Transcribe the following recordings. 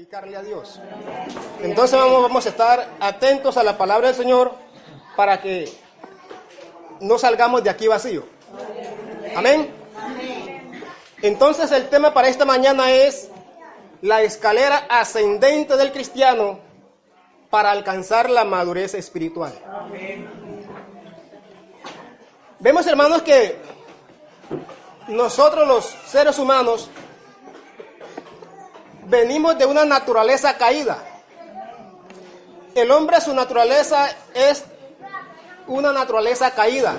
dedicarle a Dios. Entonces vamos a estar atentos a la palabra del Señor para que no salgamos de aquí vacío. Amén. Entonces el tema para esta mañana es la escalera ascendente del cristiano para alcanzar la madurez espiritual. Vemos, hermanos, que nosotros los seres humanos venimos de una naturaleza caída. El hombre, su naturaleza es una naturaleza caída.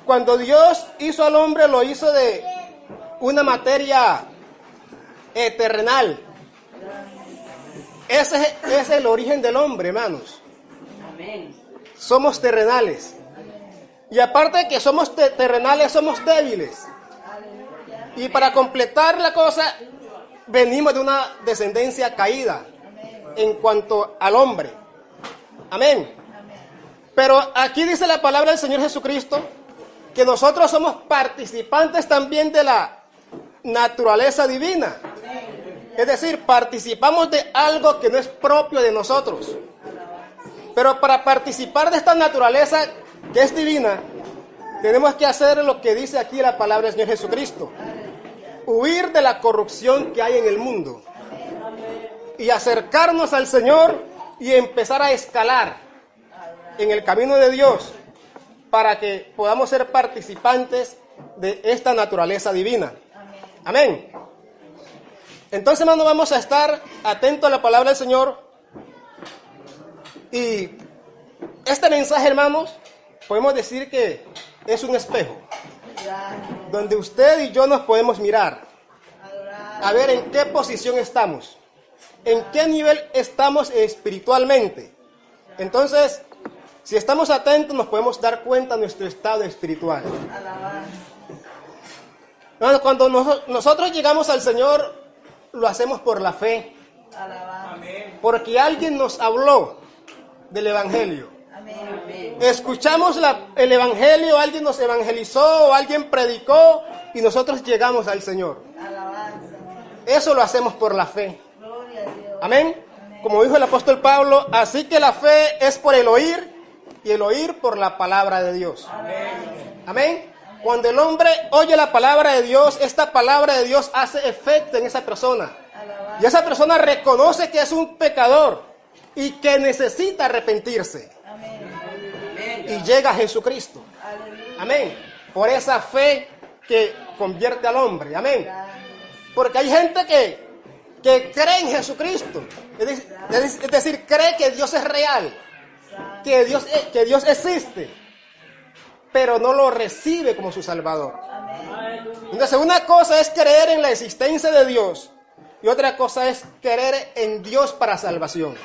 Cuando Dios hizo al hombre, lo hizo de una materia terrenal. Ese es el origen del hombre, hermanos. Somos terrenales. Y aparte de que somos terrenales, somos débiles. Y para completar la cosa, venimos de una descendencia caída en cuanto al hombre. Amén. Pero aquí dice la palabra del Señor Jesucristo que nosotros somos participantes también de la naturaleza divina. Es decir, participamos de algo que no es propio de nosotros. Pero para participar de esta naturaleza que es divina, tenemos que hacer lo que dice aquí la palabra del Señor Jesucristo. Huir de la corrupción que hay en el mundo. Y acercarnos al Señor y empezar a escalar en el camino de Dios para que podamos ser participantes de esta naturaleza divina. Amén. Entonces, hermanos, vamos a estar atentos a la palabra del Señor. Y este mensaje, hermanos, podemos decir que es un espejo donde usted y yo nos podemos mirar a ver en qué posición estamos, en qué nivel estamos espiritualmente. Entonces, si estamos atentos, nos podemos dar cuenta de nuestro estado espiritual. Cuando nosotros llegamos al Señor, lo hacemos por la fe, porque alguien nos habló del Evangelio. Escuchamos el Evangelio, alguien nos evangelizó, o alguien predicó, y nosotros llegamos al Señor. Eso lo hacemos por la fe. Amén. Como dijo el apóstol Pablo, así que la fe es por el oír, y el oír por la palabra de Dios. Amén. Cuando el hombre oye la palabra de Dios, esta palabra de Dios hace efecto en esa persona. Y esa persona reconoce que es un pecador y que necesita arrepentirse. Y llega a Jesucristo. Amén. Por esa fe que convierte al hombre. Amén. Porque hay gente que cree en Jesucristo. Es decir, cree que Dios es real. Que Dios existe. Pero no lo recibe como su Salvador. Entonces, una cosa es creer en la existencia de Dios. Y otra cosa es creer en Dios para salvación.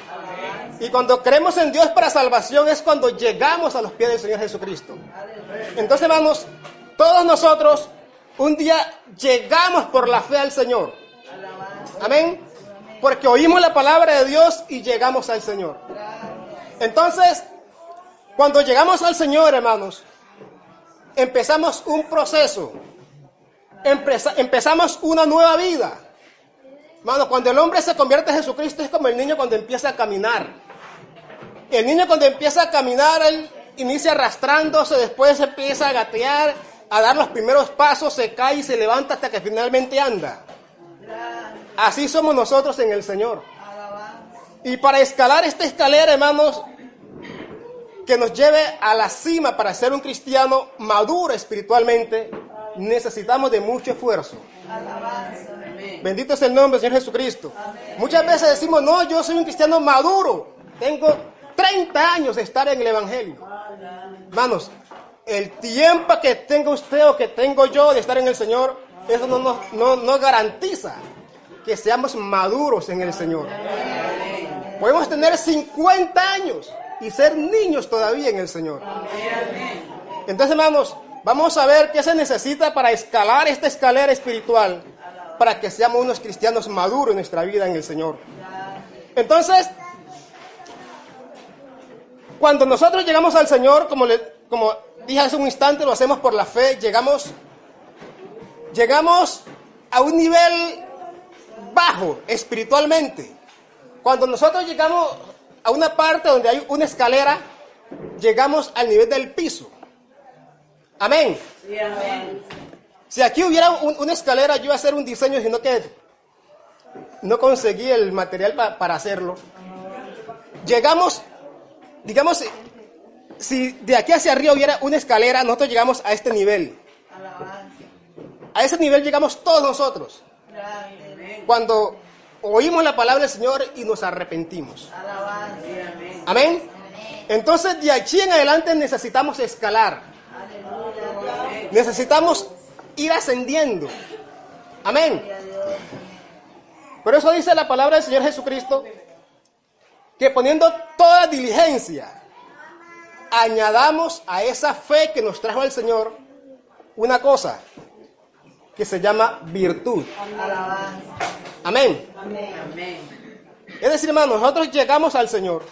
Y cuando creemos en Dios para salvación es cuando llegamos a los pies del Señor Jesucristo. Entonces, hermanos, todos nosotros un día llegamos por la fe al Señor. Amén. Porque oímos la palabra de Dios y llegamos al Señor. Entonces, cuando llegamos al Señor, hermanos, empezamos un proceso. Empezamos una nueva vida. Hermano, cuando el hombre se convierte en Jesucristo es como el niño cuando empieza a caminar. El niño cuando empieza a caminar, él inicia arrastrándose, después empieza a gatear, a dar los primeros pasos, se cae y se levanta hasta que finalmente anda. Así somos nosotros en el Señor. Y para escalar esta escalera, hermanos, que nos lleve a la cima para ser un cristiano maduro espiritualmente, necesitamos de mucho esfuerzo. Bendito es el nombre del Señor Jesucristo. Muchas veces decimos, no, yo soy un cristiano maduro. Tengo 30 años de estar en el Evangelio. Hermanos, el tiempo que tenga usted o que tengo yo de estar en el Señor, eso no garantiza que seamos maduros en el Señor. Podemos tener 50 años y ser niños todavía en el Señor. Entonces, hermanos, vamos a ver qué se necesita para escalar esta escalera espiritual, para que seamos unos cristianos maduros en nuestra vida en el Señor. Entonces, cuando nosotros llegamos al Señor, como dije hace un instante, lo hacemos por la fe, llegamos a un nivel bajo espiritualmente. Cuando nosotros llegamos a una parte donde hay una escalera, llegamos al nivel del piso. Amén. Sí, amén. Si aquí hubiera una escalera, yo iba a hacer un diseño, sino que no conseguí el material para hacerlo. Llegamos, digamos, si de aquí hacia arriba hubiera una escalera, nosotros llegamos a este nivel. A ese nivel llegamos todos nosotros. Cuando oímos la palabra del Señor y nos arrepentimos. Amén. Entonces de aquí en adelante necesitamos escalar. Necesitamos ir ascendiendo. Amén. Por eso dice la palabra del Señor Jesucristo que poniendo toda diligencia, añadamos a esa fe que nos trajo el Señor una cosa que se llama virtud. Amén. Es decir, hermanos, nosotros llegamos al Señor.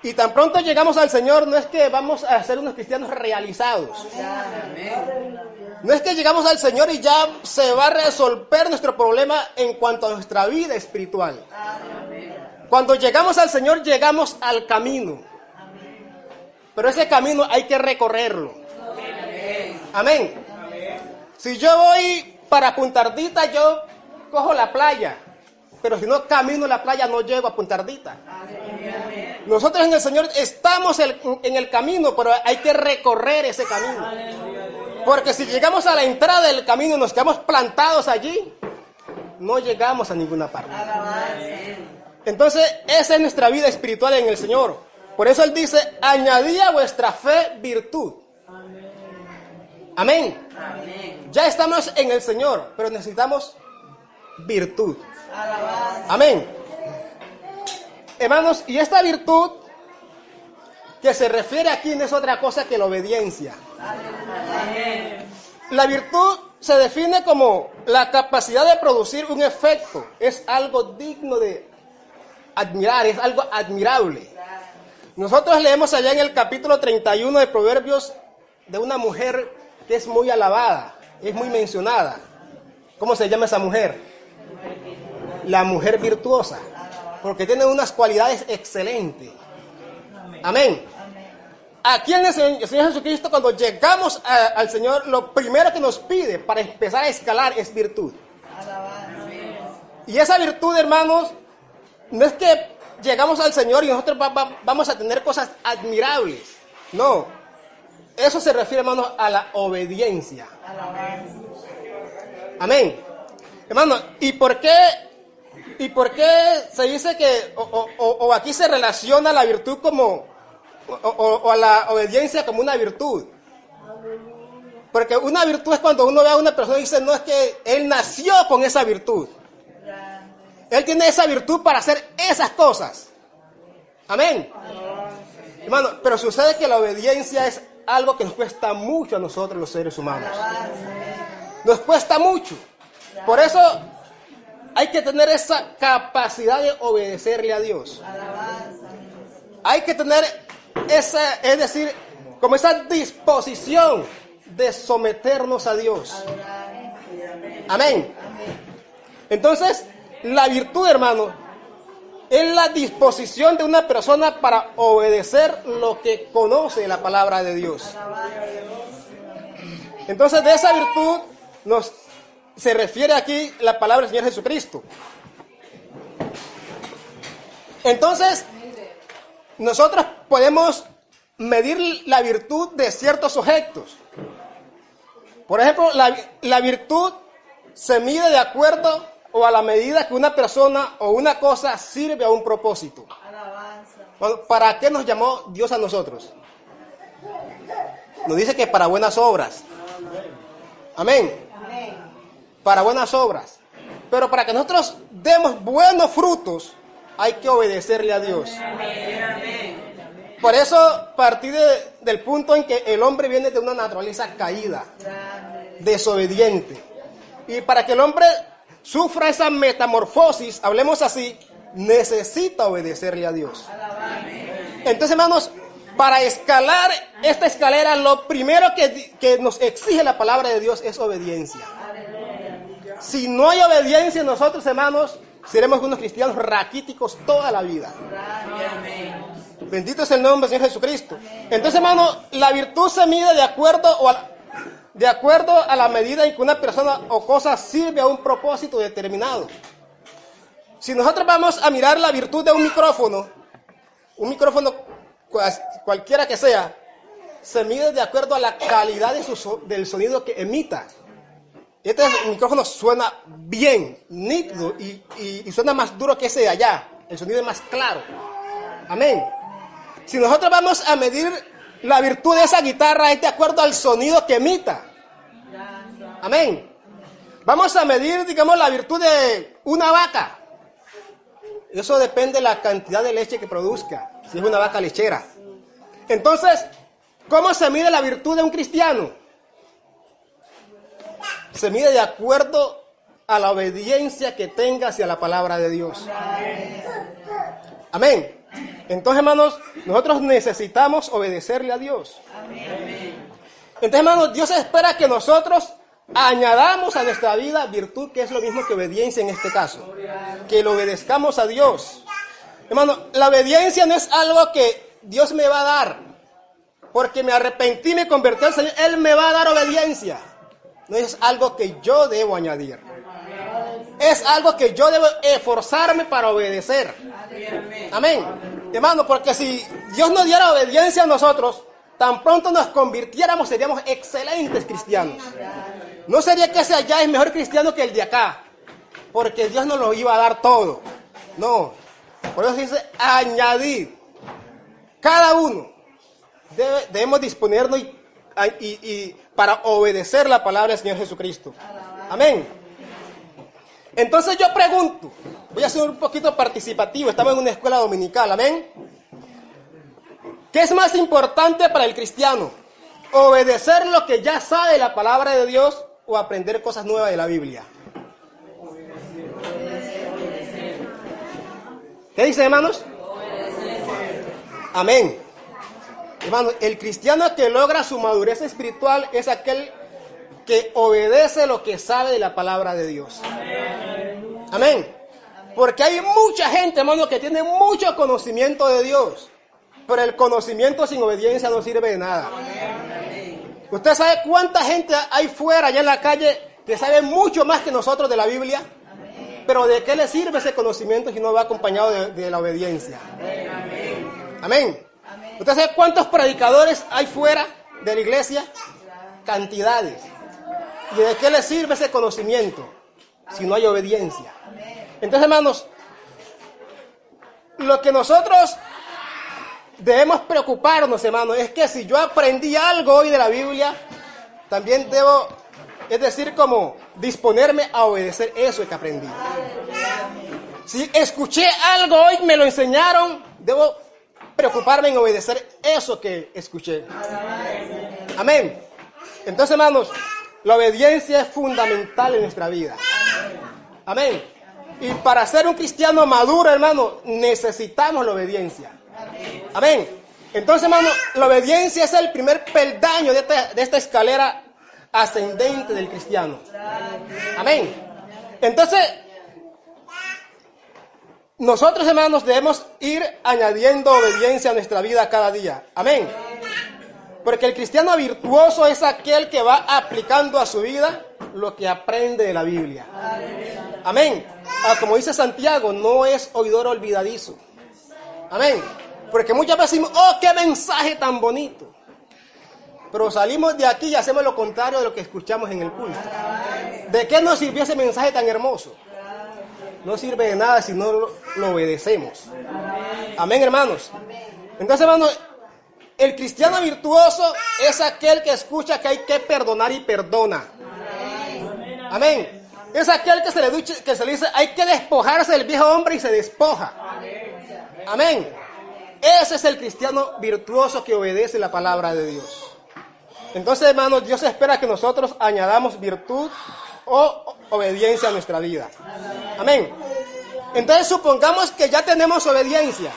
Y tan pronto llegamos al Señor, no es que vamos a ser unos cristianos realizados. No es que llegamos al Señor y ya se va a resolver nuestro problema en cuanto a nuestra vida espiritual. Cuando llegamos al Señor, llegamos al camino. Pero ese camino hay que recorrerlo. Amén. Si yo voy para Punta Ardita, yo cojo la playa. Pero si no camino la playa, no llego a Punta Ardita. Nosotros en el Señor estamos en el camino, pero hay que recorrer ese camino. Porque si llegamos a la entrada del camino y nos quedamos plantados allí, no llegamos a ninguna parte. Entonces, esa es nuestra vida espiritual en el Señor. Por eso Él dice, añadid a vuestra fe virtud. Amén. Ya estamos en el Señor, pero necesitamos virtud. Amén. Hermanos, y esta virtud que se refiere aquí no es otra cosa que la obediencia. La virtud se define como la capacidad de producir un efecto. Es algo digno de admirar, es algo admirable. Nosotros leemos allá en el capítulo 31 de Proverbios de una mujer que es muy alabada, es muy mencionada. ¿Cómo se llama esa mujer? La mujer virtuosa, porque tiene unas cualidades excelentes. Amén. Aquí en el Señor Jesucristo, cuando llegamos al Señor, lo primero que nos pide para empezar a escalar es virtud. Y esa virtud, hermanos, no es que llegamos al Señor y nosotros vamos a tener cosas admirables. No. Eso se refiere, hermanos, a la obediencia. Amén. Hermanos, ¿y por qué se dice que, o aquí se relaciona la virtud como, o a la obediencia como una virtud? Porque una virtud es cuando uno ve a una persona y dice, no, es que él nació con esa virtud. Él tiene esa virtud para hacer esas cosas. Amén. Hermano, pero sucede que la obediencia es algo que nos cuesta mucho a nosotros los seres humanos. Nos cuesta mucho. Por eso hay que tener esa capacidad de obedecerle a Dios. Hay que tener esa, es decir, como esa disposición de someternos a Dios. Amén. Entonces, la virtud, hermano, es la disposición de una persona para obedecer lo que conoce la palabra de Dios. Entonces, de esa virtud se refiere aquí la palabra del Señor Jesucristo. Entonces, nosotros podemos medir la virtud de ciertos objetos. Por ejemplo, la virtud se mide de acuerdo o a la medida que una persona o una cosa sirve a un propósito. ¿Para qué nos llamó Dios a nosotros? Nos dice que para buenas obras. Amén. Para buenas obras. Pero para que nosotros demos buenos frutos, hay que obedecerle a Dios. Por eso partí del punto en que el hombre viene de una naturaleza caída, desobediente. Y para que el hombre sufra esa metamorfosis, hablemos así, necesita obedecerle a Dios. Entonces, hermanos, para escalar esta escalera, lo primero que nos exige la palabra de Dios es obediencia. Si no hay obediencia en nosotros, hermanos, seremos unos cristianos raquíticos toda la vida. Bendito es el nombre del Señor Jesucristo. Entonces, hermano, la virtud se mide de acuerdo a la medida en que una persona o cosa sirve a un propósito determinado. Si nosotros vamos a mirar la virtud de un micrófono cualquiera que sea, se mide de acuerdo a la calidad del sonido que emita. Este micrófono suena bien, nítido y suena más duro que ese de allá. El sonido es más claro. Amén. Si nosotros vamos a medir la virtud de esa guitarra, es de acuerdo al sonido que emita. Amén. Vamos a medir, digamos, la virtud de una vaca. Eso depende de la cantidad de leche que produzca, si es una vaca lechera. Entonces, ¿cómo se mide la virtud de un cristiano? Se mide de acuerdo a la obediencia que tenga hacia la palabra de Dios. Amén. Entonces, hermanos, nosotros necesitamos obedecerle a Dios. Entonces, hermanos, Dios espera que nosotros añadamos a nuestra vida virtud, que es lo mismo que obediencia en este caso. Que lo obedezcamos a Dios. Hermano, la obediencia no es algo que Dios me va a dar. Porque me arrepentí y me convertí al Señor, Él me va a dar obediencia. No es algo que yo debo añadir. Es algo que yo debo esforzarme para obedecer. Amén. Hermano, porque si Dios nos diera obediencia a nosotros, tan pronto nos convirtiéramos, seríamos excelentes cristianos. No sería que ese allá es mejor cristiano que el de acá, porque Dios nos lo iba a dar todo. No. Por eso dice añadir. Cada uno debemos disponernos y para obedecer la palabra del Señor Jesucristo. Amén. Entonces yo pregunto, voy a ser un poquito participativo, estamos en una escuela dominical, amén. ¿Qué es más importante para el cristiano? ¿Obedecer lo que ya sabe de la palabra de Dios o aprender cosas nuevas de la Biblia? ¿Qué dice, hermanos? Amén. Hermanos, el cristiano que logra su madurez espiritual es aquel que obedece lo que sabe de la palabra de Dios. Amén. Porque hay mucha gente, hermano, que tiene mucho conocimiento de Dios, pero el conocimiento sin obediencia no sirve de nada. ¿Usted sabe cuánta gente hay fuera, allá en la calle, que sabe mucho más que nosotros de la Biblia? Pero ¿de qué le sirve ese conocimiento si no va acompañado de la obediencia? Amén. ¿Usted sabe cuántos predicadores hay fuera de la iglesia? Cantidades. ¿Y de qué le sirve ese conocimiento si no hay obediencia? Entonces, hermanos, lo que nosotros debemos preocuparnos, hermanos, es que si yo aprendí algo hoy de la Biblia, también debo, es decir, como disponerme a obedecer eso que aprendí. Si escuché algo hoy, me lo enseñaron, debo preocuparme en obedecer eso que escuché. Amén. Entonces, hermanos, la obediencia es fundamental en nuestra vida. Amén. Y para ser un cristiano maduro, hermano, necesitamos la obediencia. Amén. Entonces, hermano, la obediencia es el primer peldaño de esta escalera ascendente del cristiano. Amén. Entonces, nosotros, hermanos, debemos ir añadiendo obediencia a nuestra vida cada día. Amén. Porque el cristiano virtuoso es aquel que va aplicando a su vida lo que aprende de la Biblia. Amén. Como dice Santiago, no es oidor olvidadizo. Amén. Porque muchas veces decimos, oh, qué mensaje tan bonito. Pero salimos de aquí y hacemos lo contrario de lo que escuchamos en el culto. ¿De qué nos sirvió ese mensaje tan hermoso? No sirve de nada si no lo obedecemos. Amén, hermanos. Entonces, hermanos, el cristiano virtuoso es aquel que escucha que hay que perdonar y perdona. Amén. Es aquel que se le dice, hay que despojarse del viejo hombre y se despoja. Amén. Ese es el cristiano virtuoso que obedece la palabra de Dios. Entonces, hermanos, Dios espera que nosotros añadamos virtud o obediencia a nuestra vida. Amén. Entonces, supongamos que ya tenemos obediencia.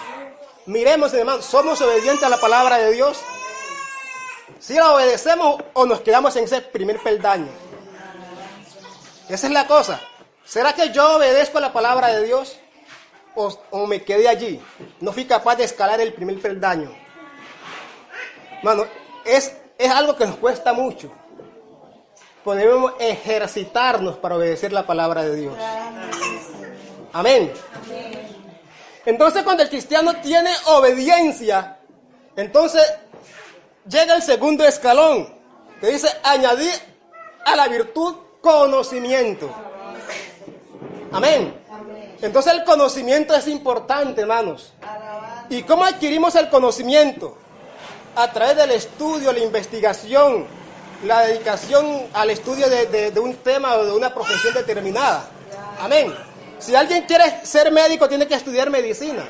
Miremos, hermanos, ¿somos obedientes a la palabra de Dios? ¿Si la obedecemos o nos quedamos en ese primer peldaño? Esa es la cosa. ¿Será que yo obedezco la palabra de Dios o me quedé allí? No fui capaz de escalar el primer peldaño. Hermano, es algo que nos cuesta mucho. Podemos ejercitarnos para obedecer la palabra de Dios. Amén. Entonces, cuando el cristiano tiene obediencia, entonces llega el segundo escalón, que dice añadir a la virtud conocimiento. Amén. Entonces el conocimiento es importante, hermanos. ¿Y cómo adquirimos el conocimiento? A través del estudio, la investigación, la dedicación al estudio de un tema o de una profesión determinada. Amén. Si alguien quiere ser médico, tiene que estudiar medicina.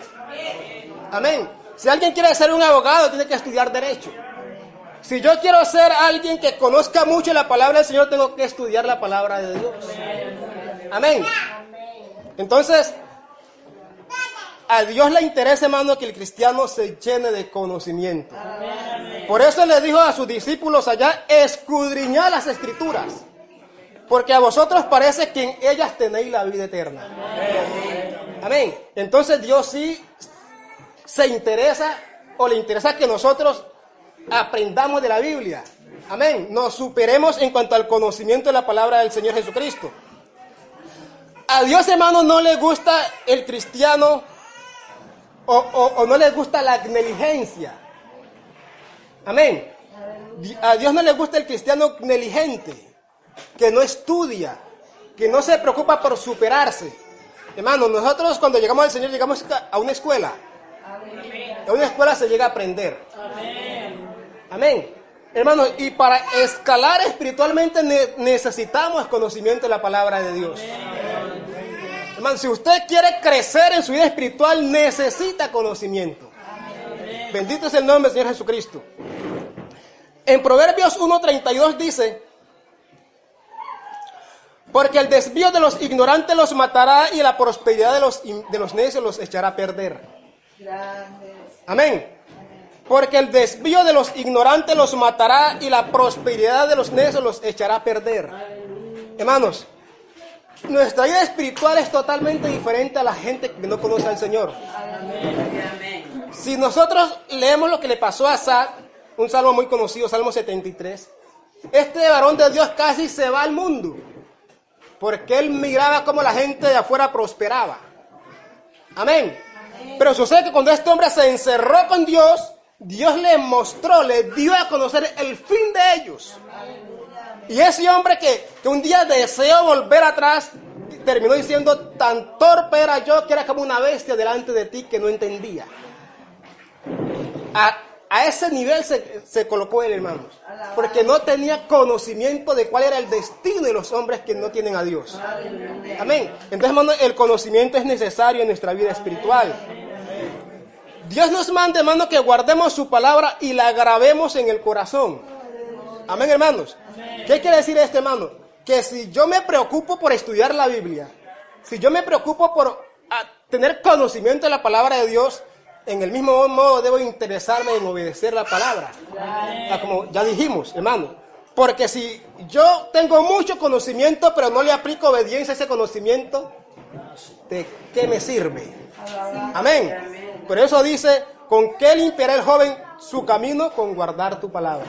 Amén. Si alguien quiere ser un abogado, tiene que estudiar derecho. Si yo quiero ser alguien que conozca mucho la palabra del Señor, tengo que estudiar la palabra de Dios. Amén. Entonces, a Dios le interesa, hermano, que el cristiano se llene de conocimiento. Por eso le dijo a sus discípulos allá, escudriñad las Escrituras, porque a vosotros parece que en ellas tenéis la vida eterna. Amén. Entonces Dios sí se interesa, o le interesa que nosotros aprendamos de la Biblia. Amén. Nos superemos en cuanto al conocimiento de la palabra del Señor Jesucristo. A Dios, hermano, no le gusta el cristiano o no le gusta la negligencia. Amén. A Dios no le gusta el cristiano negligente, que no estudia, que no se preocupa por superarse. Hermano, nosotros cuando llegamos al Señor llegamos a una escuela. A una escuela se llega a aprender. Amén. Hermano, y para escalar espiritualmente necesitamos conocimiento de la palabra de Dios. Hermano, si usted quiere crecer en su vida espiritual, necesita conocimiento. Bendito es el nombre del Señor Jesucristo. En Proverbios 1:32 dice, porque el desvío de los ignorantes los matará y la prosperidad de los necios los echará a perder. Amén. Porque el desvío de los ignorantes los matará y la prosperidad de los necios los echará a perder. Hermanos, nuestra vida espiritual es totalmente diferente a la gente que no conoce al Señor. Si nosotros leemos lo que le pasó a Asaf, un salmo muy conocido, Salmo 73, este varón de Dios casi se va al mundo, porque él miraba cómo la gente de afuera prosperaba. Amén. Pero sucede que cuando este hombre se encerró con Dios, Dios le mostró, le dio a conocer el fin de ellos. Y ese hombre que un día deseó volver atrás, terminó diciendo, tan torpe era yo que era como una bestia delante de ti que no entendía. A ese nivel se colocó él, hermanos, porque no tenía conocimiento de cuál era el destino de los hombres que no tienen a Dios. Amén. Entonces, hermanos, el conocimiento es necesario en nuestra vida espiritual. Dios nos manda, hermanos, que guardemos su palabra y la grabemos en el corazón. Amén, hermanos. ¿Qué quiere decir esto, hermano? Que si yo me preocupo por estudiar la Biblia, si yo me preocupo por tener conocimiento de la palabra de Dios, en el mismo modo debo interesarme en obedecer la palabra. Como ya dijimos, hermano. Porque si yo tengo mucho conocimiento, pero no le aplico obediencia a ese conocimiento, ¿de qué me sirve? Amén. Por eso dice, ¿con qué limpiará el joven su camino? Con guardar tu palabra.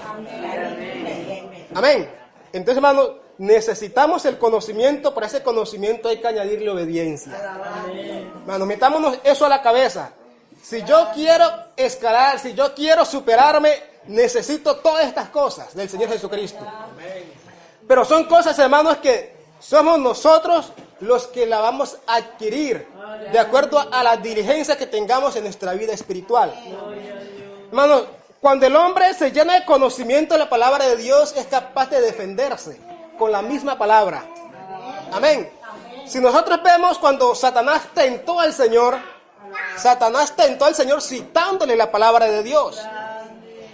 Amén. Entonces, hermano, necesitamos el conocimiento, para ese conocimiento hay que añadirle obediencia. Hermano, metámonos eso a la cabeza. Si yo quiero escalar, si yo quiero superarme, necesito todas estas cosas del Señor Jesucristo. Pero son cosas, hermanos, que somos nosotros los que la vamos a adquirir de acuerdo a la diligencia que tengamos en nuestra vida espiritual. Hermanos, cuando el hombre se llena de conocimiento de la palabra de Dios, es capaz de defenderse con la misma palabra. Amén. Si nosotros vemos cuando Satanás tentó al Señor citándole la palabra de Dios.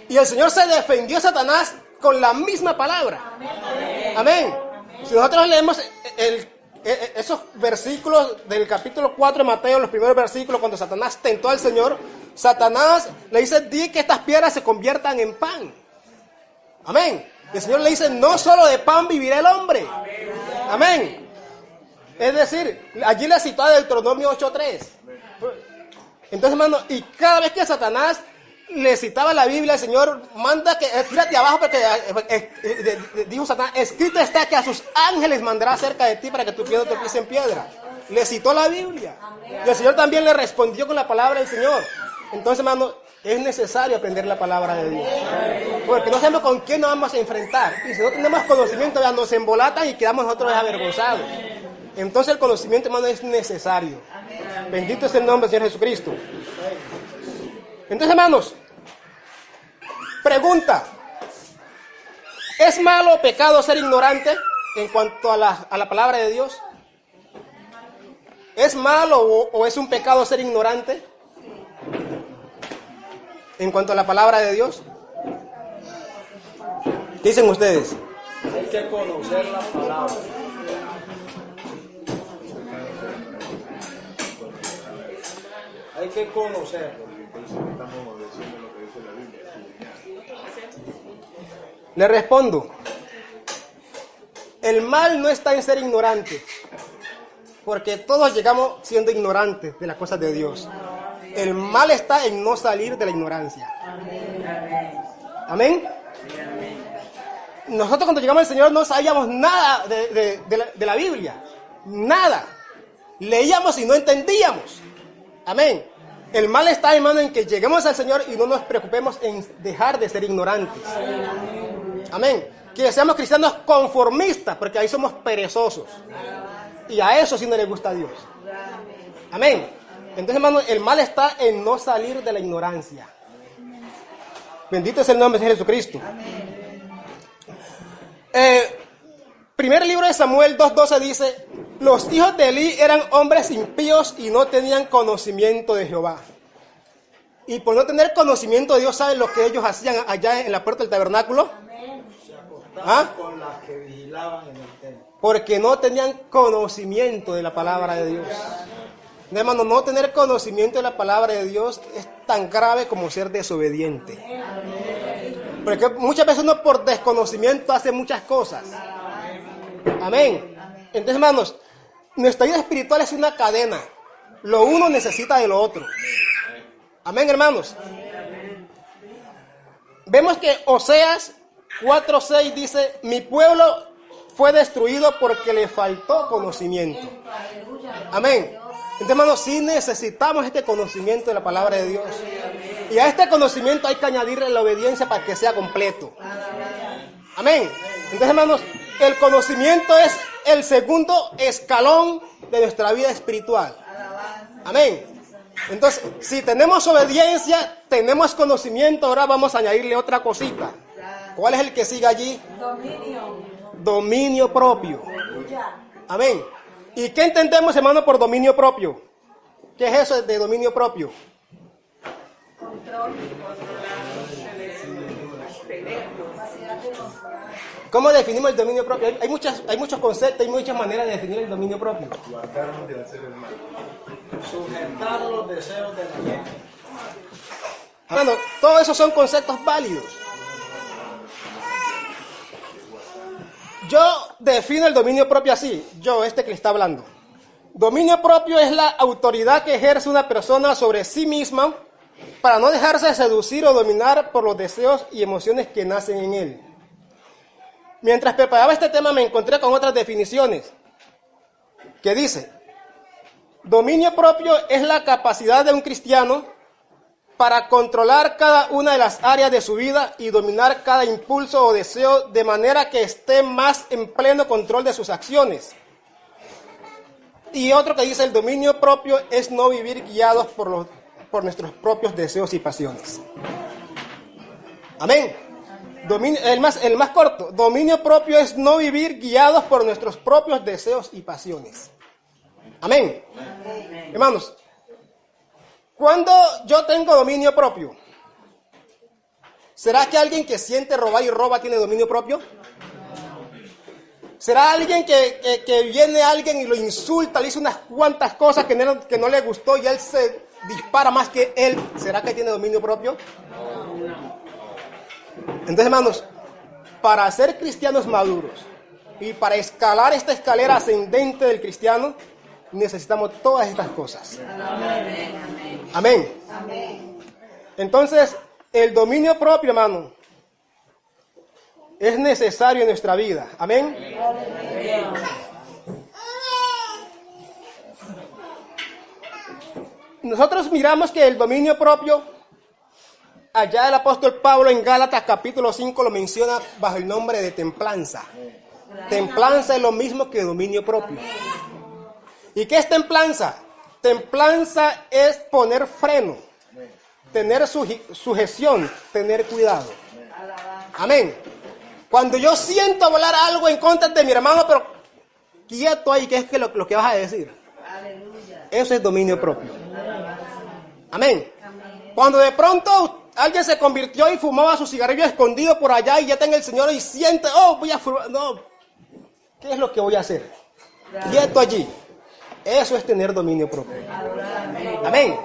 Y el Señor se defendió a Satanás con la misma palabra. Amén. Si nosotros leemos esos versículos del capítulo 4 de Mateo, los primeros versículos, cuando Satanás tentó al Señor, Satanás le dice, di que estas piedras se conviertan en pan. Amén. Y el Señor le dice, no solo de pan vivirá el hombre. Amén. Es decir, allí le citó a Deuteronomio 8:3. Entonces, hermano, y cada vez que Satanás le citaba la Biblia, el Señor manda que, fíjate abajo, porque dijo Satanás, escrito está que a sus ángeles mandará cerca de ti para que tu pie no tropiece en piedra. Le citó la Biblia. Y el Señor también le respondió con la palabra del Señor. Entonces, hermano, es necesario aprender la palabra de Dios. Porque no sabemos con quién nos vamos a enfrentar. Y si no tenemos conocimiento, ya nos embolatan y quedamos nosotros avergonzados. Entonces el conocimiento, hermano, es necesario. Bendito es el nombre del Señor Jesucristo. Entonces, hermanos, pregunta: ¿es malo o pecado ser ignorante en cuanto a la palabra de Dios? ¿Es malo o es un pecado ser ignorante en cuanto a la palabra de Dios? ¿Qué dicen ustedes? Hay que conocer la palabra. Hay que conocerlo. Le respondo: el mal no está en ser ignorante, porque todos llegamos siendo ignorantes de las cosas de Dios. El mal está en no salir de la ignorancia. Amén. Nosotros cuando llegamos al Señor no sabíamos nada de la Biblia. Nada. Leíamos y no entendíamos. Amén. El mal está, hermano, en que lleguemos al Señor y no nos preocupemos en dejar de ser ignorantes. Amén. Que seamos cristianos conformistas, porque ahí somos perezosos. Y a eso sí no le gusta a Dios. Amén. Entonces, hermano, el mal está en no salir de la ignorancia. Bendito es el nombre de Jesucristo. Primer libro de Samuel 2:12 dice: los hijos de Elí eran hombres impíos y no tenían conocimiento de Jehová. Y por no tener conocimiento de Dios, ¿saben lo que ellos hacían allá en la puerta del tabernáculo? Se acostaban con las que vigilaban en el templo. Porque no tenían conocimiento de la palabra de Dios. Hermano, no tener conocimiento de la palabra de Dios es tan grave como ser desobediente. Porque muchas veces uno por desconocimiento hace muchas cosas. Amén. Entonces, hermanos, nuestra vida espiritual es una cadena. Lo uno necesita de lo otro. Amén, hermanos. Vemos que Oseas 4:6 dice: mi pueblo fue destruido porque le faltó conocimiento. Amén. Entonces, hermanos, sí necesitamos este conocimiento de la palabra de Dios. Y a este conocimiento hay que añadirle la obediencia para que sea completo. Amén. Entonces, hermanos, el conocimiento es el segundo escalón de nuestra vida espiritual. Amén. Entonces, si tenemos obediencia, tenemos conocimiento, ahora vamos a añadirle otra cosita. ¿Cuál es el que sigue allí? Dominio propio. Amén. ¿Y qué entendemos, hermano, por dominio propio? ¿Qué es eso de dominio propio? ¿Cómo definimos el dominio propio? Hay muchos conceptos, hay muchas maneras de definir el dominio propio. Sujetar los deseos de la mente. Bueno, todos esos son conceptos válidos. Yo defino el dominio propio así, que le está hablando. Dominio propio es la autoridad que ejerce una persona sobre sí misma para no dejarse seducir o dominar por los deseos y emociones que nacen en él. Mientras preparaba este tema me encontré con otras definiciones que dice: dominio propio es la capacidad de un cristiano para controlar cada una de las áreas de su vida y dominar cada impulso o deseo de manera que esté más en pleno control de sus acciones. Y otro que dice: el dominio propio es no vivir guiados por nuestros propios deseos y pasiones. Amén. El más corto: dominio propio es no vivir guiados por nuestros propios deseos y pasiones. Amén. Hermanos, ¿cuándo yo tengo dominio propio? ¿Será que alguien que siente robar y roba tiene dominio propio? ¿Será alguien que viene alguien y lo insulta, le dice unas cuantas cosas que no le gustó y él se dispara más que él? ¿Será que tiene dominio propio? Entonces, hermanos, para ser cristianos maduros, Y para escalar esta escalera ascendente del cristiano, necesitamos todas estas cosas. Amén. Entonces, el dominio propio, hermano, es necesario en nuestra vida. Amén. Nosotros miramos que el dominio propio, allá el apóstol Pablo en Gálatas capítulo 5 lo menciona bajo el nombre de templanza. Templanza es lo mismo que dominio propio. ¿Y qué es templanza? Templanza es poner freno, tener sujeción, tener cuidado. Amén. Cuando yo siento hablar algo en contra de mi hermano, pero quieto ahí, ¿qué es que lo que vas a decir? Eso es dominio propio. Amén. Cuando de pronto alguien se convirtió y fumaba su cigarrillo escondido por allá y ya está en el Señor y siente, voy a fumar. No, ¿qué es lo que voy a hacer? Quieto allí. Eso es tener dominio propio. Amén.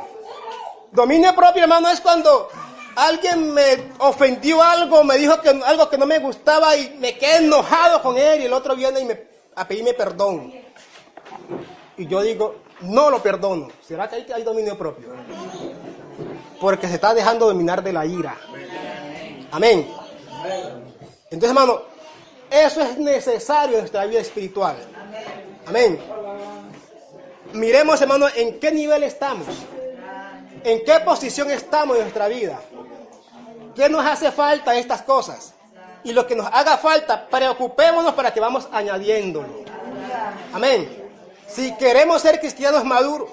Dominio propio, hermano, es cuando alguien me ofendió algo, me dijo que algo que no me gustaba y me quedé enojado con él y el otro viene a pedirme perdón. Y yo digo, no lo perdono. ¿Será que hay dominio propio? Porque se está dejando dominar de la ira. Amén. Entonces, hermano, eso es necesario en nuestra vida espiritual. Amén. Miremos, hermano, en qué nivel estamos. En qué posición estamos en nuestra vida. ¿Qué nos hace falta estas cosas? Y lo que nos haga falta, preocupémonos para que vamos añadiéndolo. Amén. Si queremos ser cristianos maduros,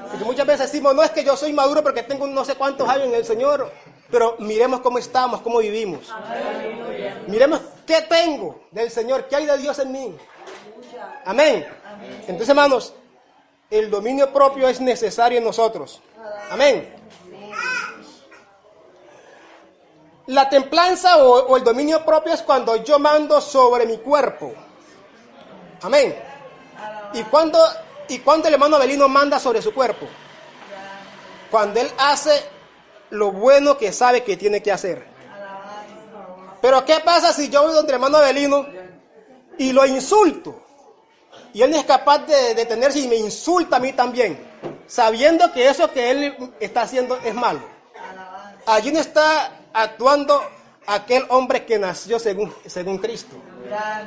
porque muchas veces decimos, no es que yo soy maduro porque tengo no sé cuántos años en el Señor, pero miremos cómo estamos, cómo vivimos. Miremos qué tengo del Señor, qué hay de Dios en mí. Amén. Entonces, hermanos, el dominio propio es necesario en nosotros. Amén. La templanza o el dominio propio es cuando yo mando sobre mi cuerpo. Amén. ¿Y cuando el hermano Abelino manda sobre su cuerpo? Cuando él hace lo bueno que sabe que tiene que hacer. Pero ¿qué pasa si yo voy donde el hermano Abelino y lo insulto? Y él no es capaz de detenerse y me insulta a mí también, sabiendo que eso que él está haciendo es malo. Allí no está actuando aquel hombre que nació según Cristo,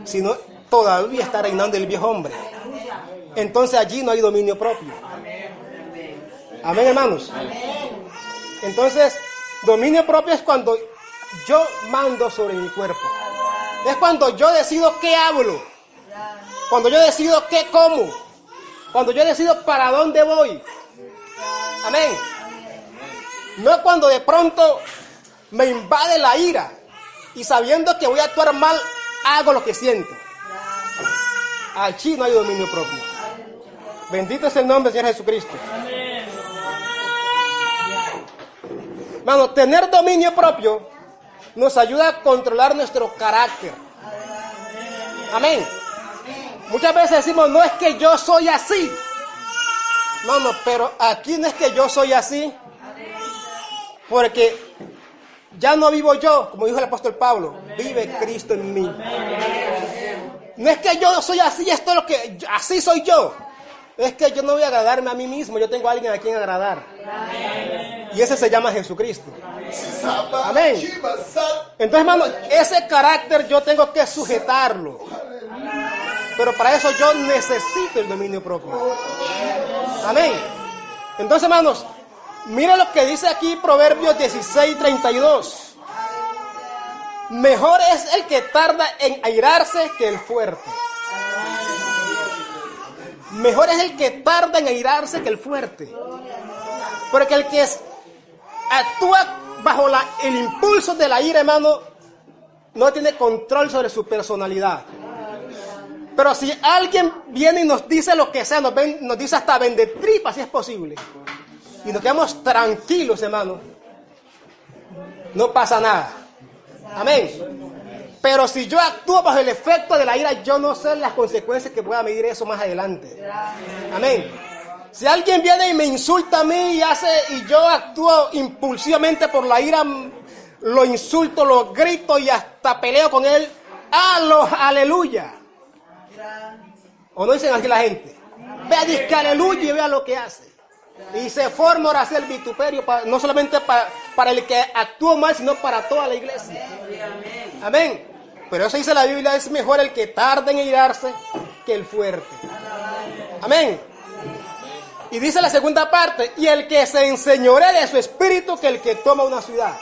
sino todavía está reinando el viejo hombre. Entonces allí no hay dominio propio. Amén, hermanos. Entonces, dominio propio es cuando yo mando sobre mi cuerpo. Es cuando yo decido qué hablo. Cuando yo decido qué como. Cuando yo decido para dónde voy. Amén. No cuando de pronto me invade la ira y sabiendo que voy a actuar mal, hago lo que siento. Allí no hay dominio propio. Bendito es el nombre del Señor Jesucristo. Hermano, tener dominio propio nos ayuda a controlar nuestro carácter. Amén. Muchas veces decimos, no es que yo soy así. No, pero aquí no es que yo soy así. Porque ya no vivo yo, como dijo el apóstol Pablo, vive Cristo en mí. No es que yo soy así, esto es lo que, así soy yo. Es que yo no voy a agradarme a mí mismo, yo tengo a alguien a quien agradar. Y ese se llama Jesucristo. Amén. Entonces, hermano, ese carácter yo tengo que sujetarlo. Pero para eso yo necesito el dominio propio. Amén. Entonces, hermanos, miren lo que dice aquí Proverbios 16:32. Mejor es el que tarda en airarse que el fuerte. Mejor es el que tarda en airarse que el fuerte. Porque el que actúa bajo el impulso de la ira, hermano, no tiene control sobre su personalidad. Pero si alguien viene y nos dice lo que sea, nos dice hasta vender tripas si es posible, y nos quedamos tranquilos, hermano, no pasa nada. Amén. Pero si yo actúo bajo el efecto de la ira, yo no sé las consecuencias que pueda medir eso más adelante. Amén. Si alguien viene y me insulta a mí y yo actúo impulsivamente por la ira, lo insulto, lo grito y hasta peleo con él, ¡aleluya! ¿O no dicen aquí la gente? Vea, dice aleluya y vea lo que hace. Y se forma ahora el vituperio, no solamente para el que actúa mal, sino para toda la iglesia. Amén. Pero eso dice la Biblia, es mejor el que tarda en irarse que el fuerte. Amén. Y dice la segunda parte, y el que se enseñorea de su espíritu que el que toma una ciudad.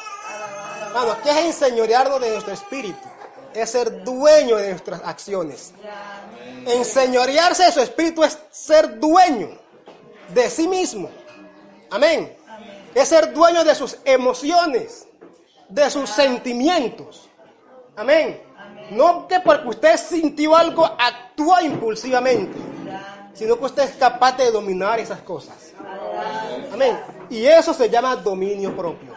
Hermano, ¿qué es enseñorearnos de nuestro espíritu? Es ser dueño de nuestras acciones. Enseñorearse de su espíritu es ser dueño de sí mismo. Amén. Es ser dueño de sus emociones, de sus sentimientos. Amén. No que porque usted sintió algo actúa impulsivamente, sino que usted es capaz de dominar esas cosas. Amén. Y eso se llama dominio propio.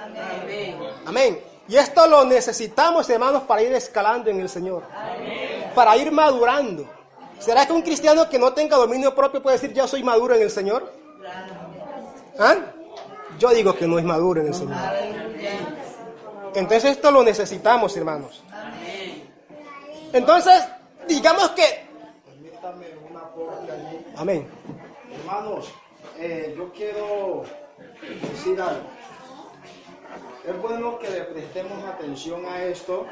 Amén. Y esto lo necesitamos, hermanos, para ir escalando en el Señor. Para ir madurando. ¿Será que un cristiano que no tenga dominio propio puede decir yo soy maduro en el Señor? ¿Ah? Yo digo que no es maduro en el Señor. Entonces esto lo necesitamos, hermanos. Entonces, digamos que... Permítame una cosa allí. Amén. Hermanos, yo quiero decir algo. Es bueno que le prestemos atención a esto,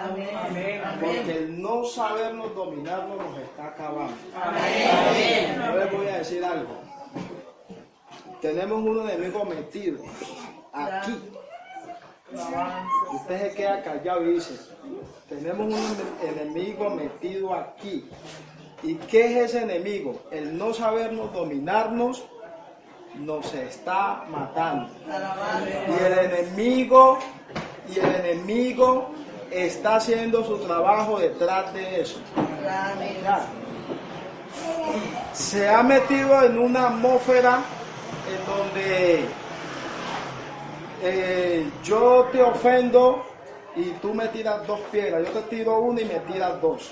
porque el no sabernos dominarnos nos está acabando. Yo les voy a decir algo. Tenemos un enemigo metido aquí. Usted se queda callado y dice, tenemos un enemigo metido aquí. ¿Y qué es ese enemigo? El no sabernos dominarnos nos está matando. Y el enemigo está haciendo su trabajo detrás de eso. Ya. Se ha metido en una atmósfera en donde yo te ofendo y tú me tiras 2 piedras, yo te tiro una y me tiras 2.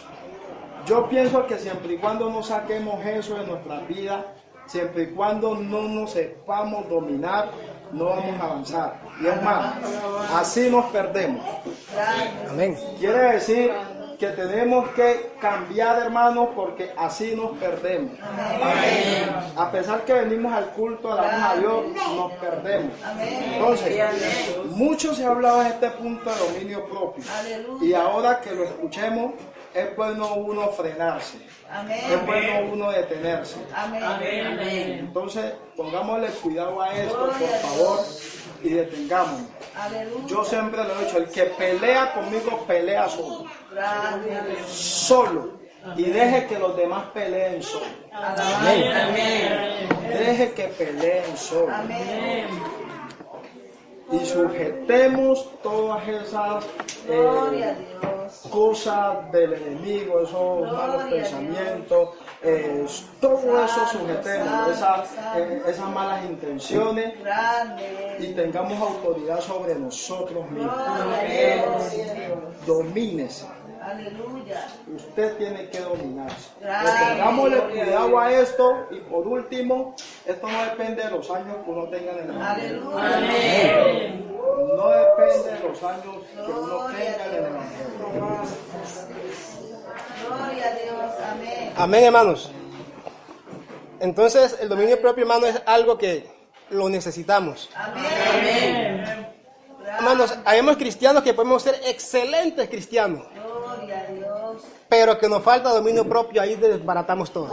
Yo pienso que siempre y cuando no saquemos eso de nuestra vida, siempre y cuando no nos sepamos dominar, no vamos a avanzar. Y es más, así nos perdemos. Amén. Quiere decir que tenemos que cambiar, hermanos, porque así nos perdemos. A pesar que venimos al culto, alabamos a Dios, nos perdemos. Entonces, mucho se ha hablado en este punto de dominio propio. Y ahora que lo escuchemos, es bueno uno frenarse. Es bueno uno detenerse. Entonces, pongámosle cuidado a esto, por favor, y detengámonos. Yo siempre lo he dicho, el que pelea conmigo, pelea solo. Solo. Y deje que los demás peleen solo. Deje que peleen solo. Y sujetemos todas esas cosas del enemigo, esos malos pensamientos, todo eso sujetemos, esas malas intenciones, y tengamos autoridad sobre nosotros mismos. Domínese. Usted tiene que dominarse. Pongámosle cuidado a esto. Y por último, esto no depende de los años que uno tenga en el Evangelio. No depende de los años que uno tenga en el Evangelio. Gloria a Dios, amén. Amén, hermanos. Entonces, el dominio propio, hermano, es algo que lo necesitamos. Amén. Hermanos, habemos cristianos que podemos ser excelentes cristianos, Gloria a Dios. pero que nos falta dominio propio, ahí desbaratamos todo.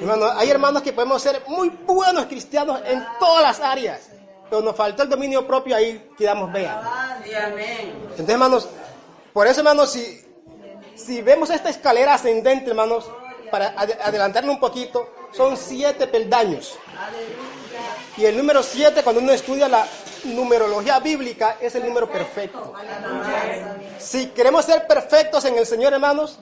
Hermanos, hay hermanos que podemos ser muy buenos cristianos en todas las áreas, pero nos falta el dominio propio, ahí quedamos vean. Entonces, hermanos, por eso, hermanos, si vemos esta escalera ascendente, hermanos, para adelantarnos un poquito, son 7 peldaños. Y el número 7, cuando uno estudia la numerología bíblica, es el número perfecto. Si queremos ser perfectos en el Señor, hermanos,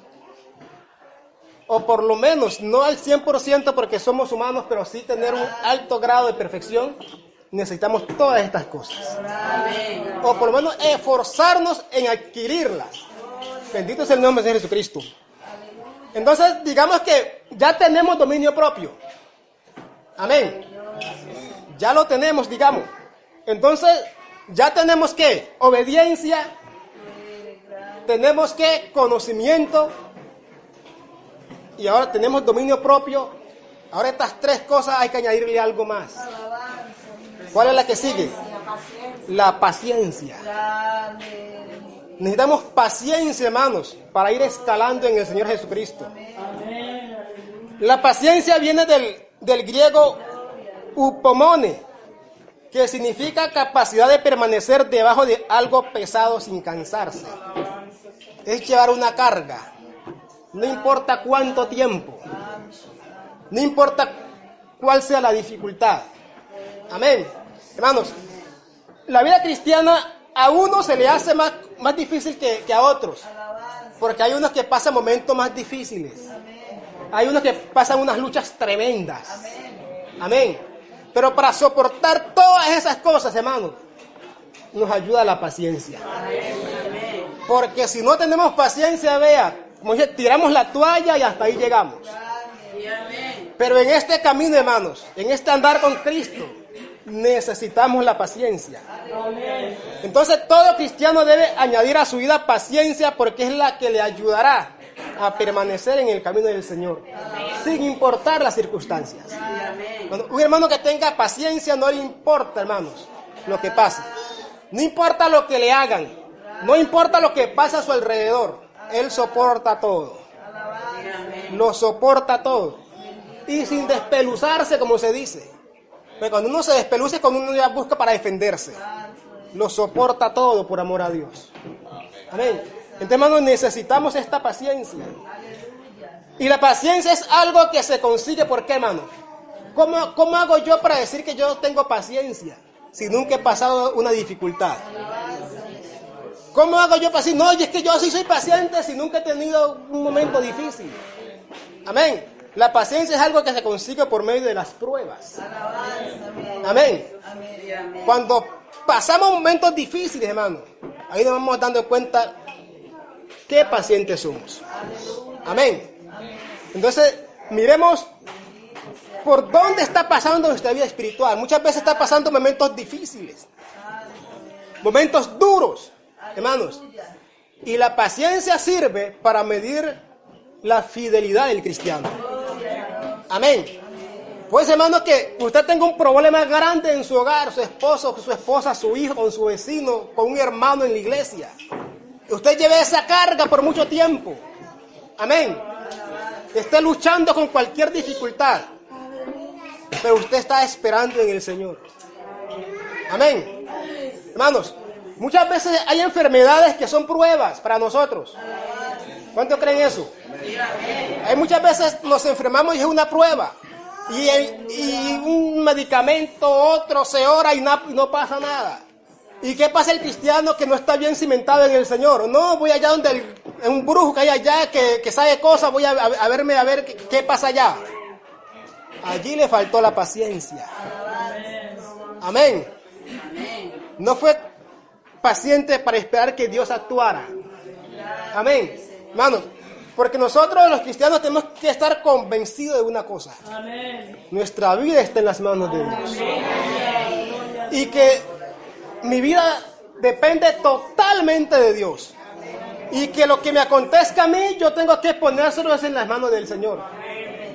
o por lo menos no al 100% porque somos humanos, pero sí tener un alto grado de perfección, necesitamos todas estas cosas. O por lo menos esforzarnos en adquirirlas. Bendito es el nombre de Jesucristo. Entonces, digamos que ya tenemos dominio propio. Amén. Ya lo tenemos, digamos. Entonces, ya tenemos que obediencia, tenemos que conocimiento, y ahora tenemos dominio propio, ahora estas 3 cosas hay que añadirle algo más. ¿Cuál es la que sigue? La paciencia. Necesitamos paciencia, hermanos, para ir escalando en el Señor Jesucristo. La paciencia viene del griego upomone, que significa capacidad de permanecer debajo de algo pesado sin cansarse. Es llevar una carga, no importa cuánto tiempo, no importa cuál sea la dificultad. Amén. Hermanos, la vida cristiana a uno se le hace más difícil que a otros, porque hay unos que pasan momentos más difíciles, hay unos que pasan unas luchas tremendas. Amén. Pero para soportar todas esas cosas, hermanos, nos ayuda la paciencia. Porque si no tenemos paciencia, vea, como dice, tiramos la toalla y hasta ahí llegamos. Pero en este camino, hermanos, en este andar con Cristo, necesitamos la paciencia. Entonces todo cristiano debe añadir a su vida paciencia, porque es la que le ayudará a permanecer en el camino del Señor, sin importar las circunstancias. Cuando un hermano que tenga paciencia, no le importa, hermanos, lo que pase, no importa lo que le hagan, no importa lo que pasa a su alrededor, él soporta todo, lo soporta todo, y sin despeluzarse, como se dice. Pero cuando uno se despeluce es cuando uno ya busca para defenderse, lo soporta todo por amor a Dios. Amén. Entonces, hermanos, necesitamos esta paciencia. Y la paciencia es algo que se consigue, ¿por qué, hermano? ¿Cómo hago yo para decir que yo tengo paciencia si nunca he pasado una dificultad? ¿Cómo hago yo para decir, no, y es que yo sí soy paciente si nunca he tenido un momento difícil? Amén. La paciencia es algo que se consigue por medio de las pruebas. Amén. Cuando pasamos momentos difíciles, hermano, ahí nos vamos dando cuenta qué pacientes somos. Amén. Entonces, miremos por dónde está pasando nuestra vida espiritual. Muchas veces está pasando momentos difíciles, momentos duros, hermanos. Y la paciencia sirve para medir la fidelidad del cristiano. Amén. Pues, hermano, que usted tenga un problema grande en su hogar, su esposo, su esposa, su hijo, con su vecino, con un hermano en la iglesia. Usted lleve esa carga por mucho tiempo. Amén. Esté luchando con cualquier dificultad, pero usted está esperando en el Señor. Amén. Hermanos, muchas veces hay enfermedades que son pruebas para nosotros. ¿Cuántos creen eso? Hay muchas veces nos enfermamos y es una prueba. Y un medicamento, otro, se ora y no pasa nada. ¿Y qué pasa el cristiano que no está bien cimentado en el Señor? No, voy allá donde un brujo que hay allá que sabe cosas, voy a ver qué pasa allá. Allí le faltó la paciencia. Amén. No fue paciente para esperar que Dios actuara. Amén. Hermanos, porque nosotros los cristianos tenemos que estar convencidos de una cosa. Nuestra vida está en las manos de Dios. Y que mi vida depende totalmente de Dios. Y que lo que me acontezca a mí, yo tengo que ponérselo en las manos del Señor.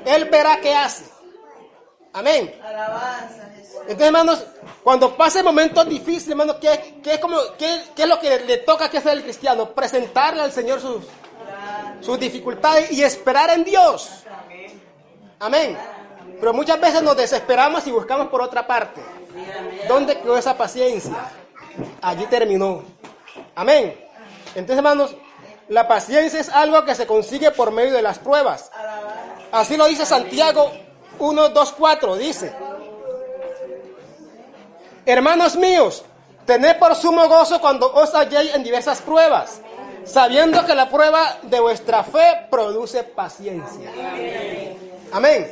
Él verá qué hace. Amén. Entonces, hermanos, cuando pase momentos difíciles, hermanos, ¿qué es lo que le toca que hacer al cristiano? Presentarle al Señor sus dificultades y esperar en Dios. Amén. Pero muchas veces nos desesperamos y buscamos por otra parte. ¿Dónde quedó esa paciencia? Allí terminó. Amén. Entonces, hermanos, la paciencia es algo que se consigue por medio de las pruebas. Así lo dice Santiago 1, 2, 4. Dice: hermanos míos, tened por sumo gozo cuando os halléis en diversas pruebas, sabiendo que la prueba de vuestra fe produce paciencia. Amén.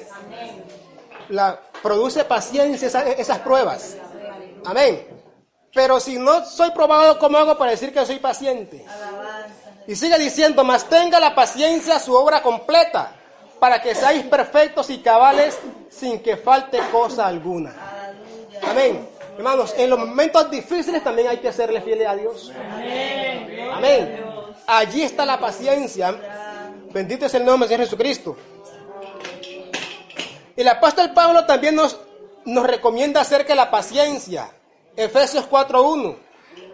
Produce paciencia esas pruebas. Amén. Pero si no soy probado, ¿cómo hago para decir que soy paciente? Y sigue diciendo: mas tenga la paciencia su obra completa, para que seáis perfectos y cabales, sin que falte cosa alguna. Amén. Hermanos, en los momentos difíciles también hay que serle fieles a Dios. Amén. Allí está la paciencia. Bendito es el nombre del Señor Jesucristo. El apóstol Pablo también nos recomienda acerca de la paciencia. Efesios 4:1.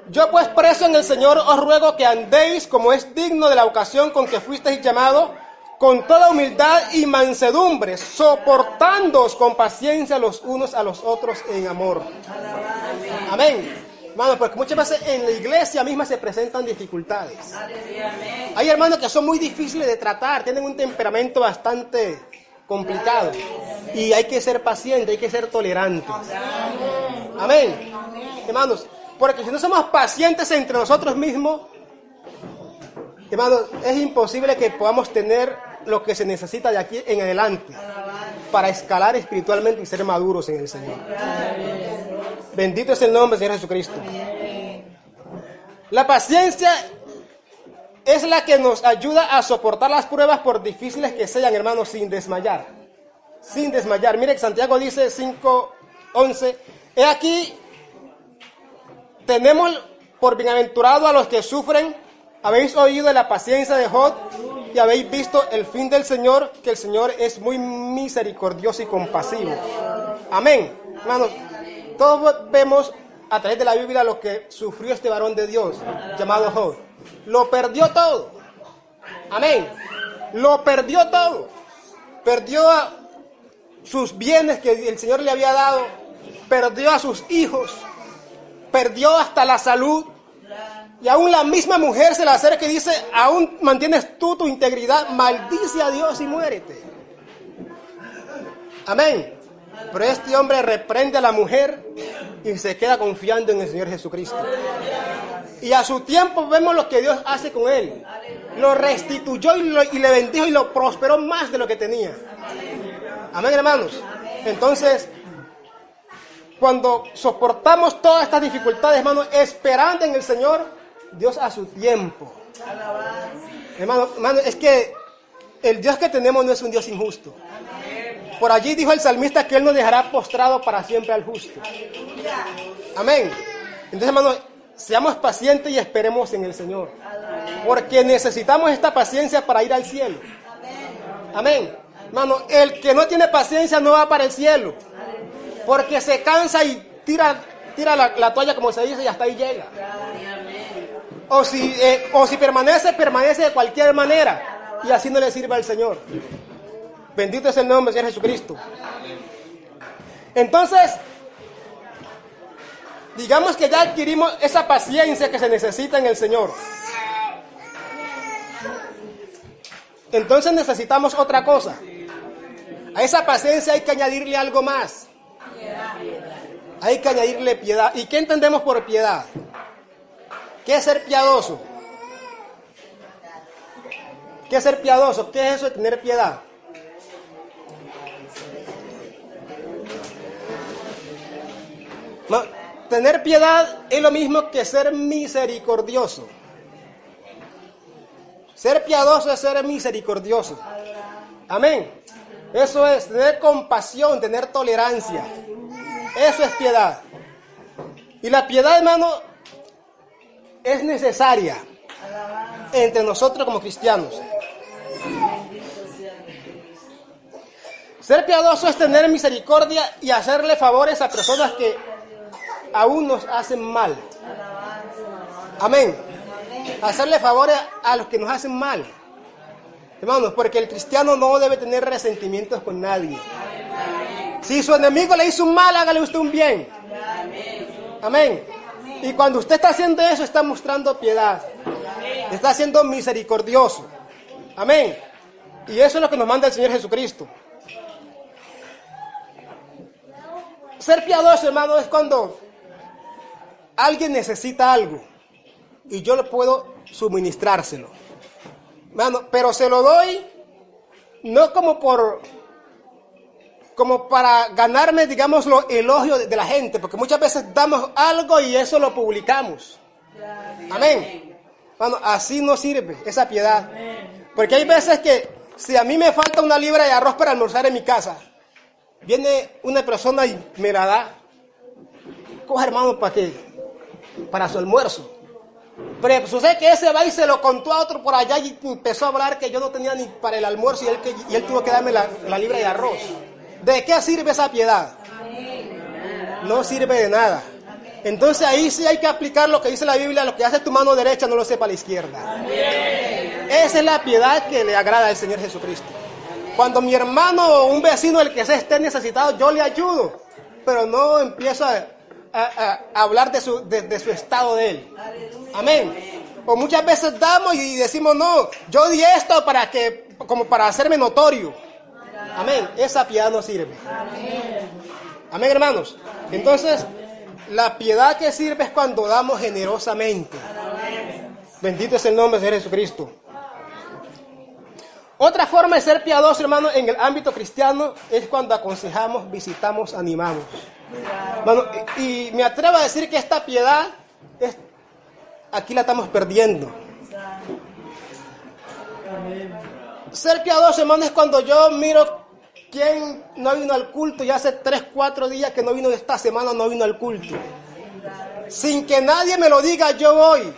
Yo pues preso en el Señor os ruego que andéis como es digno de la ocasión con que fuisteis llamados, con toda humildad y mansedumbre, soportándoos con paciencia los unos a los otros en amor. Amén. Hermano, porque muchas veces en la iglesia misma se presentan dificultades. Hay hermanos que son muy difíciles de tratar, tienen un temperamento bastante complicado. Y hay que ser pacientes, hay que ser tolerantes. Amén. Hermanos, porque si no somos pacientes entre nosotros mismos, hermanos, es imposible que podamos tener lo que se necesita de aquí en adelante para escalar espiritualmente y ser maduros en el Señor. Bendito es el nombre del Señor Jesucristo. La paciencia es la que nos ayuda a soportar las pruebas por difíciles que sean, hermanos, sin desmayar. Sin desmayar. Mire que Santiago dice 5:11. He aquí, tenemos por bienaventurado a los que sufren. Habéis oído de la paciencia de Job y habéis visto el fin del Señor, que el Señor es muy misericordioso y compasivo. Amén. Hermanos, todos vemos a través de la Biblia lo que sufrió este varón de Dios llamado Job. Lo perdió todo. Amén. Lo perdió todo. Perdió a sus bienes que el Señor le había dado. Perdió a sus hijos. Perdió hasta la salud. Y aún la misma mujer se le acerca y dice, aún mantienes tú tu integridad, maldice a Dios y muérete. Amén. Pero este hombre reprende a la mujer y se queda confiando en el Señor Jesucristo. Y a su tiempo vemos lo que Dios hace con él. Lo restituyó y le bendijo y lo prosperó más de lo que tenía. Amén, hermanos. Entonces, cuando soportamos todas estas dificultades, hermanos, esperando en el Señor, Dios a su tiempo. Hermano, es que el Dios que tenemos no es un Dios injusto. Por allí dijo el salmista que Él nos dejará postrado para siempre al justo. Amén. Entonces, hermanos, seamos pacientes y esperemos en el Señor. Porque necesitamos esta paciencia para ir al cielo. Amén. Hermano, el que no tiene paciencia no va para el cielo. Porque se cansa y tira la toalla, como se dice, y hasta ahí llega. O si permanece de cualquier manera. Y así no le sirve al Señor. Bendito es el nombre del Señor Jesucristo. Entonces, digamos que ya adquirimos esa paciencia que se necesita en el Señor. Entonces necesitamos otra cosa. A esa paciencia hay que añadirle algo más. Hay que añadirle piedad. ¿Y qué entendemos por piedad? ¿Qué es ser piadoso? ¿Qué es ser piadoso? ¿Qué es eso de tener piedad? No, tener piedad es lo mismo que ser misericordioso. Ser piadoso es ser misericordioso. Amén. Eso es tener compasión, tener tolerancia. Eso es piedad. Y la piedad, hermano, es necesaria entre nosotros como cristianos. Ser piadoso es tener misericordia y hacerle favores a personas que aún nos hacen mal. Amén. Hacerle favores a los que nos hacen mal. Hermanos, porque el cristiano no debe tener resentimientos con nadie. Si su enemigo le hizo un mal, hágale usted un bien. Amén. Y cuando usted está haciendo eso, está mostrando piedad. Está siendo misericordioso. Amén. Y eso es lo que nos manda el Señor Jesucristo. Ser piadoso, hermano, es cuando alguien necesita algo y yo le puedo suministrárselo. Hermano, pero se lo doy no como para ganarme, digamos, los elogios de la gente, porque muchas veces damos algo y eso lo publicamos. Amén. Bueno, así no sirve esa piedad. Porque hay veces que si a mí me falta una libra de arroz para almorzar en mi casa, viene una persona y me la da. Coja, hermano, ¿para qué? Para su almuerzo. Pero sucede que ese va y se lo contó a otro por allá y empezó a hablar que yo no tenía ni para el almuerzo y él tuvo que darme la libra de arroz. ¿De qué sirve esa piedad? No sirve de nada. Entonces ahí sí hay que aplicar lo que dice la Biblia: lo que hace tu mano derecha no lo sepa la izquierda. Esa es la piedad que le agrada al Señor Jesucristo. Cuando mi hermano o un vecino, el que sea, esté necesitado, yo le ayudo, pero no empiezo a hablar de su estado de él. Amén. O muchas veces damos y decimos: no, yo di esto como para hacerme notorio. Amén. Esa piedad no sirve. Amén, hermanos. Entonces, la piedad que sirve es cuando damos generosamente. Bendito es el nombre de Jesucristo. Otra forma de ser piadoso, hermano, en el ámbito cristiano es cuando aconsejamos, visitamos, animamos. Hermano, y me atrevo a decir que esta piedad aquí la estamos perdiendo. Ser piadoso, hermano, es cuando yo miro quién no vino al culto y hace 3, 4 días que no vino, esta semana no vino al culto. Sin que nadie me lo diga, yo voy.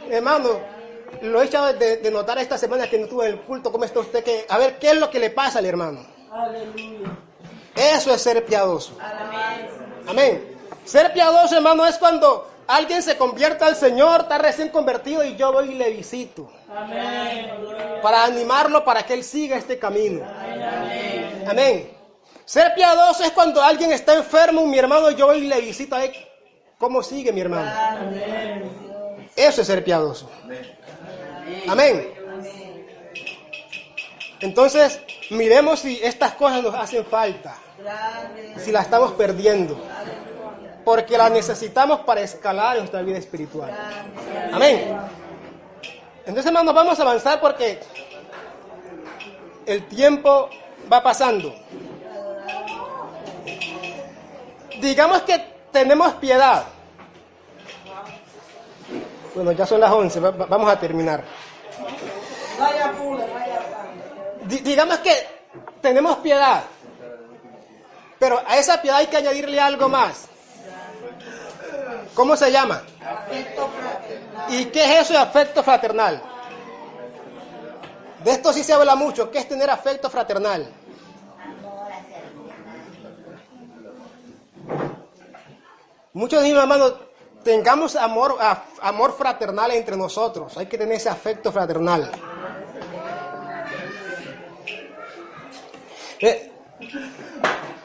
Hermano, lo he echado de notar esta semana que no tuve el culto. ¿Cómo está usted? A ver, ¿qué es lo que le pasa al hermano? Aleluya. Eso es ser piadoso. Amén. Ser piadoso, hermano, es cuando alguien se convierte al Señor, está recién convertido y yo voy y le visito. Amén. Para animarlo para que él siga este camino. Amén. Amén. Ser piadoso es cuando alguien está enfermo, mi hermano, yo voy y le visito a él. ¿Cómo sigue mi hermano? Amén. Eso es ser piadoso. Amén. Entonces, miremos si estas cosas nos hacen falta, si las estamos perdiendo, porque las necesitamos para escalar en nuestra vida espiritual. Amén. Entonces, hermanos, vamos a avanzar porque el tiempo va pasando. Digamos que tenemos piedad. Bueno, ya son las 11, vamos a terminar. Digamos que tenemos piedad, pero a esa piedad hay que añadirle algo más. ¿Cómo se llama? Afecto fraternal. ¿Y qué es eso de afecto fraternal? De esto sí se habla mucho. ¿Qué es tener afecto fraternal? Muchos dicen, hermanos, tengamos amor fraternal entre nosotros. Hay que tener ese afecto fraternal.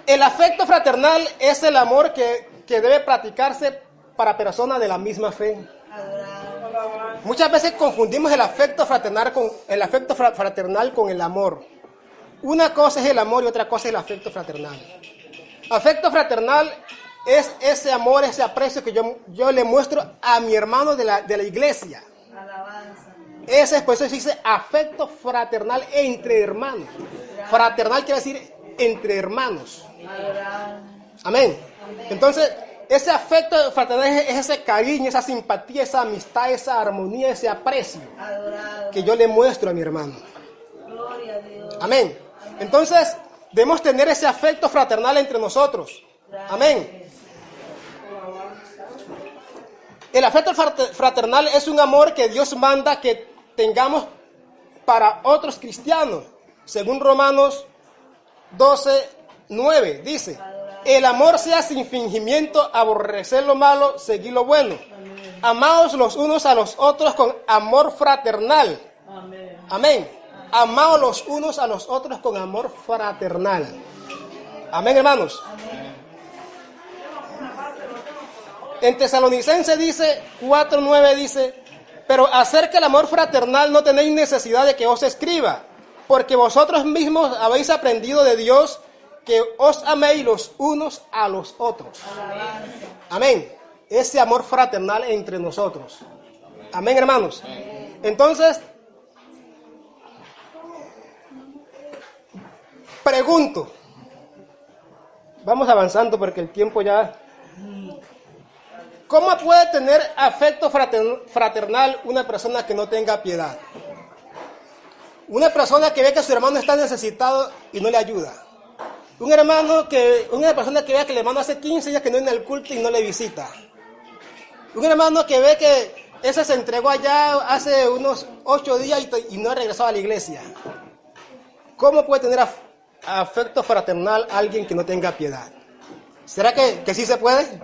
El afecto fraternal es el amor que debe practicarse para personas de la misma fe. Muchas veces confundimos el afecto fraternal con el amor. Una cosa es el amor y otra cosa es el afecto fraternal. Afecto fraternal es ese amor, ese aprecio que yo le muestro a mi hermano de la iglesia. Ese, por eso se dice afecto fraternal entre hermanos. Fraternal quiere decir entre hermanos. Amén. Entonces, ese afecto fraternal es ese cariño, esa simpatía, esa amistad, esa armonía, ese aprecio que yo le muestro a mi hermano. Amén. Entonces, debemos tener ese afecto fraternal entre nosotros. Amén. El afecto fraternal es un amor que Dios manda que tengamos para otros cristianos. Según Romanos 12:9 dice: el amor sea sin fingimiento, aborrecer lo malo, seguir lo bueno. Amaos los unos a los otros con amor fraternal. Amén. Amaos los unos a los otros con amor fraternal. Amén, hermanos. En Tesalonicenses dice 4:9 dice: pero acerca del amor fraternal no tenéis necesidad de que os escriba, porque vosotros mismos habéis aprendido de Dios que os améis los unos a los otros. Amén. Ese amor fraternal entre nosotros. Amén, hermanos. Entonces, pregunto. Vamos avanzando porque el tiempo ya... ¿Cómo puede tener afecto fraternal una persona que no tenga piedad? Una persona que ve que su hermano está necesitado y no le ayuda. Una persona que ve que el hermano hace 15 días que no viene al culto y no le visita. Un hermano que ve ese se entregó allá hace unos 8 días y no ha regresado a la iglesia. ¿Cómo puede tener afecto fraternal alguien que no tenga piedad? ¿Será que sí se puede?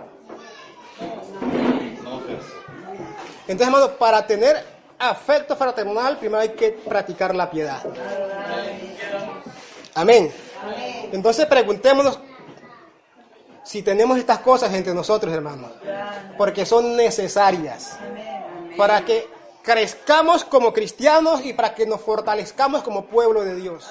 Entonces, hermano, para tener afecto fraternal, primero hay que practicar la piedad. Amén. Entonces, preguntémonos si tenemos estas cosas entre nosotros, hermanos, porque son necesarias para que crezcamos como cristianos y para que nos fortalezcamos como pueblo de Dios.